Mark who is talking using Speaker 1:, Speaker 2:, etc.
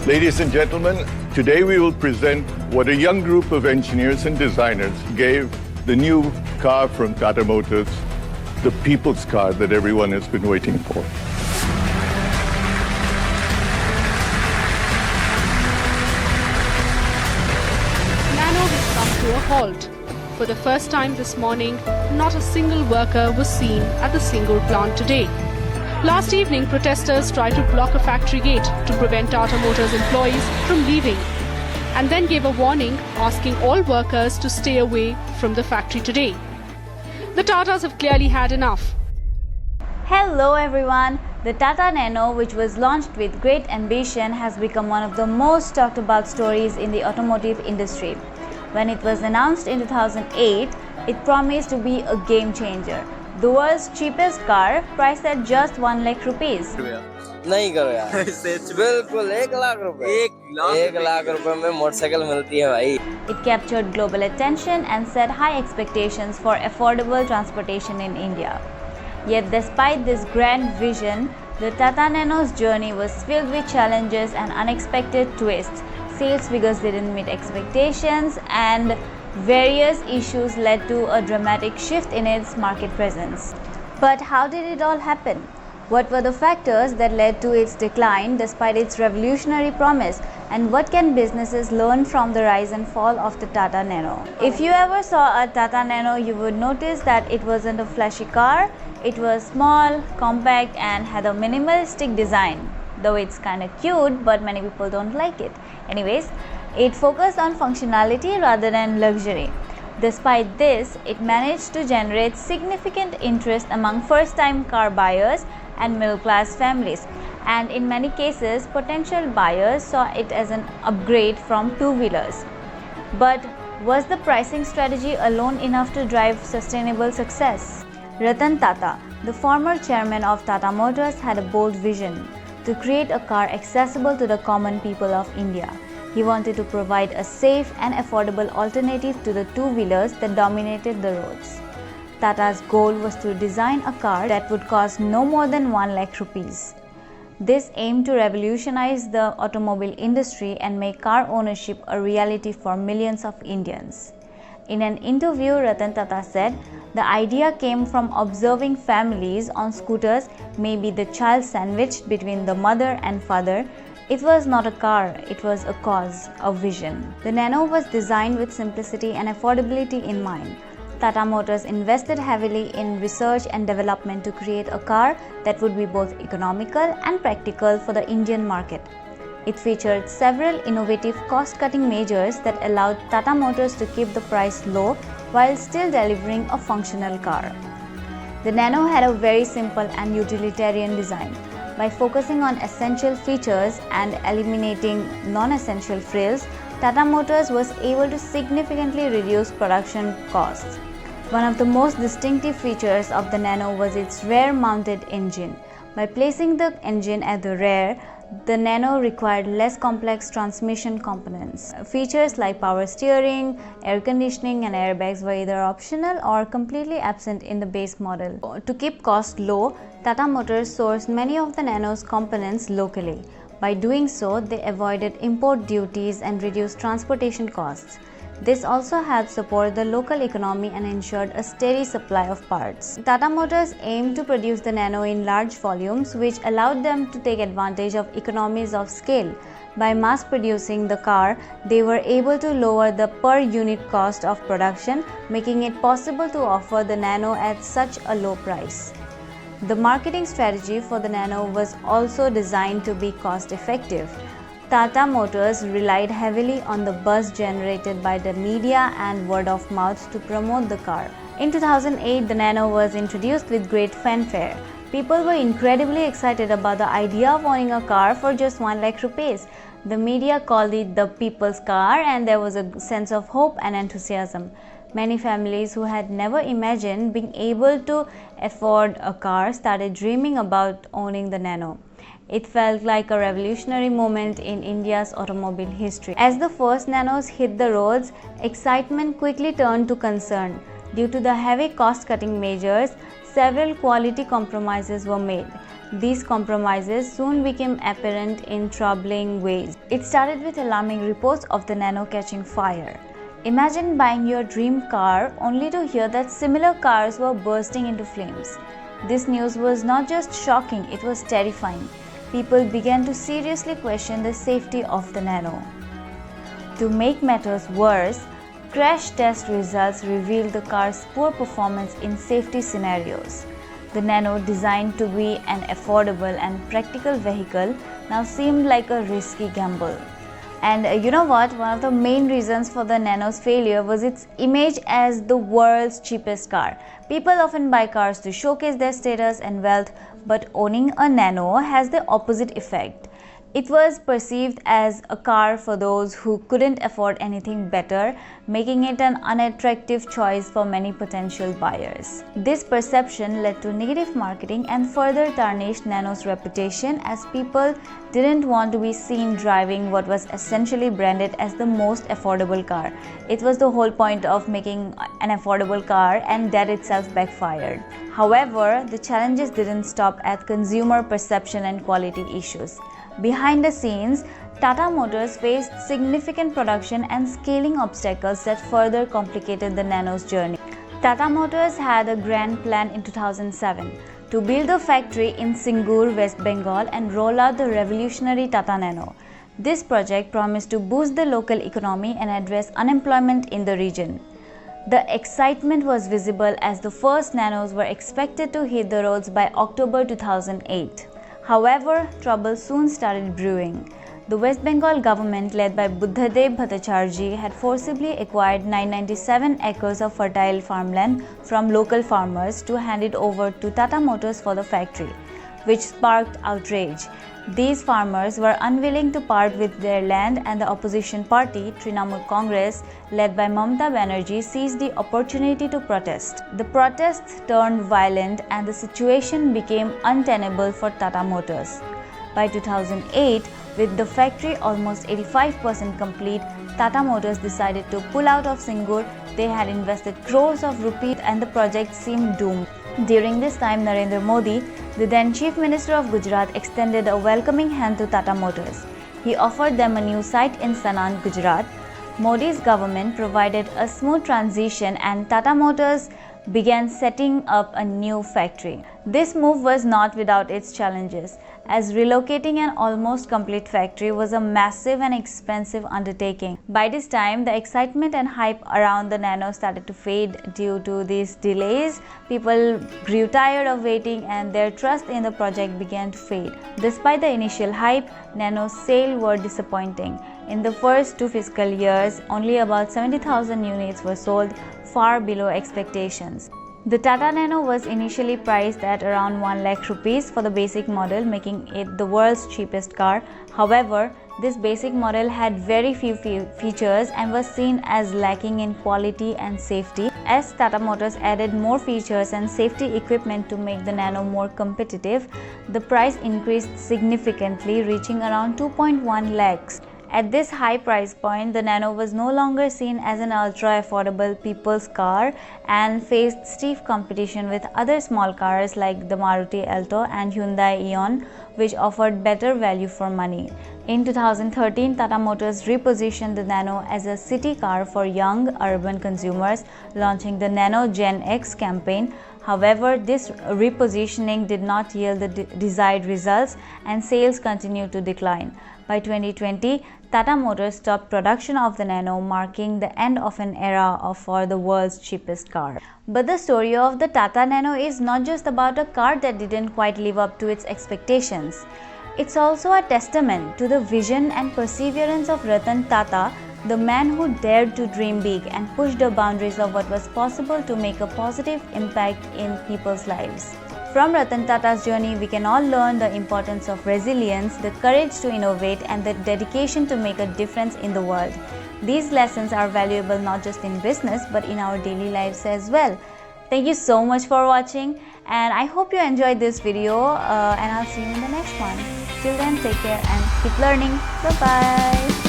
Speaker 1: Ladies and gentlemen, today we will present what a young group of engineers and designers gave the new car from Tata Motors, the people's car that everyone has been waiting for.
Speaker 2: Nano has come to a halt. For the first time this morning, not a single worker was seen at the single plant today. Last evening, protesters tried to block a factory gate to prevent Tata Motors employees from leaving, and then gave a warning asking all workers to stay away from the factory today. The Tatas have clearly had enough.
Speaker 3: Hello everyone. The Tata Nano, which was launched with great ambition, has become one of the most talked about stories in the automotive industry. When it was announced in 2008, it promised to be a game changer. The world's cheapest car, priced at just 1 lakh rupees.
Speaker 4: नहीं करो यार बिल्कुल 1 लाख रुपए 1 लाख रुपए में motorcycle मिलती है भाई.
Speaker 3: It captured global attention and set high expectations for affordable transportation in India. Yet despite this grand vision, the Tata Nano's journey was filled with challenges and unexpected twists. Sales figures didn't meet expectations and various issues led to a dramatic shift in its market presence. But how did it all happen? What were the factors that led to its decline despite its revolutionary promise? And what can businesses learn from the rise and fall of the Tata Nano? If you ever saw a Tata Nano, you would notice that it wasn't a flashy car. It was small, compact, and had a minimalistic design. Though it's kinda cute, but many people don't like it. Anyways, it focused on functionality rather than luxury. Despite this, it managed to generate significant interest among first-time car buyers and middle-class families. And in many cases, potential buyers saw it as an upgrade from two-wheelers. But was the pricing strategy alone enough to drive sustainable success? Ratan Tata, the former chairman of Tata Motors, had a bold vision to create a car accessible to the common people of India. He wanted to provide a safe and affordable alternative to the two-wheelers that dominated the roads. Tata's goal was to design a car that would cost no more than 1 lakh rupees. This aimed to revolutionize the automobile industry and make car ownership a reality for millions of Indians. In an interview, Ratan Tata said, "The idea came from observing families on scooters, maybe the child sandwiched between the mother and father. It was not a car, it was a cause, a vision." The Nano was designed with simplicity and affordability in mind. Tata Motors invested heavily in research and development to create a car that would be both economical and practical for the Indian market. It featured several innovative cost-cutting measures that allowed Tata Motors to keep the price low while still delivering a functional car. The Nano had a very simple and utilitarian design. By focusing on essential features and eliminating non-essential frills, Tata Motors was able to significantly reduce production costs. One of the most distinctive features of the Nano was its rear-mounted engine. By placing the engine at the rear, the Nano required less complex transmission components. Features like power steering, air conditioning, and airbags were either optional or completely absent in the base model. To keep costs low, Tata Motors sourced many of the Nano's components locally. By doing so, they avoided import duties and reduced transportation costs. This also helped support the local economy and ensured a steady supply of parts. Tata Motors aimed to produce the Nano in large volumes, which allowed them to take advantage of economies of scale. By mass producing the car, they were able to lower the per unit cost of production, making it possible to offer the Nano at such a low price. The marketing strategy for the Nano was also designed to be cost-effective. Tata Motors relied heavily on the buzz generated by the media and word of mouth to promote the car. In 2008, the Nano was introduced with great fanfare. People were incredibly excited about the idea of owning a car for just 1 lakh rupees. The media called it the people's car, and there was a sense of hope and enthusiasm. Many families who had never imagined being able to afford a car started dreaming about owning the Nano. It felt like a revolutionary moment in India's automobile history. As the first Nanos hit the roads, excitement quickly turned to concern. Due to the heavy cost-cutting measures, several quality compromises were made. These compromises soon became apparent in troubling ways. It started with alarming reports of the Nano catching fire. Imagine buying your dream car only to hear that similar cars were bursting into flames. This news was not just shocking, it was terrifying. People began to seriously question the safety of the Nano. To make matters worse, crash test results revealed the car's poor performance in safety scenarios. The Nano, designed to be an affordable and practical vehicle, now seemed like a risky gamble. And you know what? One of the main reasons for the Nano's failure was its image as the world's cheapest car. People often buy cars to showcase their status and wealth, but owning a Nano has the opposite effect. It was perceived as a car for those who couldn't afford anything better, making it an unattractive choice for many potential buyers. This perception led to negative marketing and further tarnished Nano's reputation, as people didn't want to be seen driving what was essentially branded as the most affordable car. It was the whole point of making an affordable car, and that itself backfired. However, the challenges didn't stop at consumer perception and quality issues. Behind the scenes, Tata Motors faced significant production and scaling obstacles that further complicated the Nano's journey. Tata Motors had a grand plan in 2007 to build a factory in Singur, West Bengal, and roll out the revolutionary Tata Nano. This project promised to boost the local economy and address unemployment in the region. The excitement was visible as the first Nanos were expected to hit the roads by October 2008. However, trouble soon started brewing. The West Bengal government, led by Buddhadev Bhattacharjee, had forcibly acquired 997 acres of fertile farmland from local farmers to hand it over to Tata Motors for the factory, which sparked outrage. These farmers were unwilling to part with their land, and the opposition party, Trinamool Congress, led by Mamata Banerjee, seized the opportunity to protest. The protests turned violent and the situation became untenable for Tata Motors. By 2008, with the factory almost 85% complete, Tata Motors decided to pull out of Singur. They had invested crores of rupees and the project seemed doomed. During this time, Narendra Modi, the then Chief Minister of Gujarat, extended a welcoming hand to Tata Motors. He offered them a new site in Sanand, Gujarat. Modi's government provided a smooth transition and Tata Motors began setting up a new factory. This move was not without its challenges, as relocating an almost complete factory was a massive and expensive undertaking. By this time, the excitement and hype around the Nano started to fade due to these delays. People grew tired of waiting and their trust in the project began to fade. Despite the initial hype, Nano's sales were disappointing. In the first 2 fiscal years, only about 70,000 units were sold, far below expectations. The Tata Nano was initially priced at around 1 lakh rupees for the basic model, making it the world's cheapest car. However, this basic model had very few features and was seen as lacking in quality and safety. As Tata Motors added more features and safety equipment to make the Nano more competitive, the price increased significantly, reaching around 2.1 lakhs. At this high price point, the Nano was no longer seen as an ultra-affordable people's car and faced stiff competition with other small cars like the Maruti Alto and Hyundai Eon, which offered better value for money. In 2013, Tata Motors repositioned the Nano as a city car for young urban consumers, launching the Nano Gen X campaign. However, this repositioning did not yield the desired results and sales continued to decline. By 2020, Tata Motors stopped production of the Nano, marking the end of an era for the world's cheapest car. But the story of the Tata Nano is not just about a car that didn't quite live up to its expectations. It's also a testament to the vision and perseverance of Ratan Tata, the man who dared to dream big and push the boundaries of what was possible to make a positive impact in people's lives. From Ratan Tata's journey, we can all learn the importance of resilience, the courage to innovate, and the dedication to make a difference in the world. These lessons are valuable not just in business but in our daily lives as well. Thank you so much for watching, and I hope you enjoyed this video, and I'll see you in the next one. Till then, take care and keep learning. Bye-bye.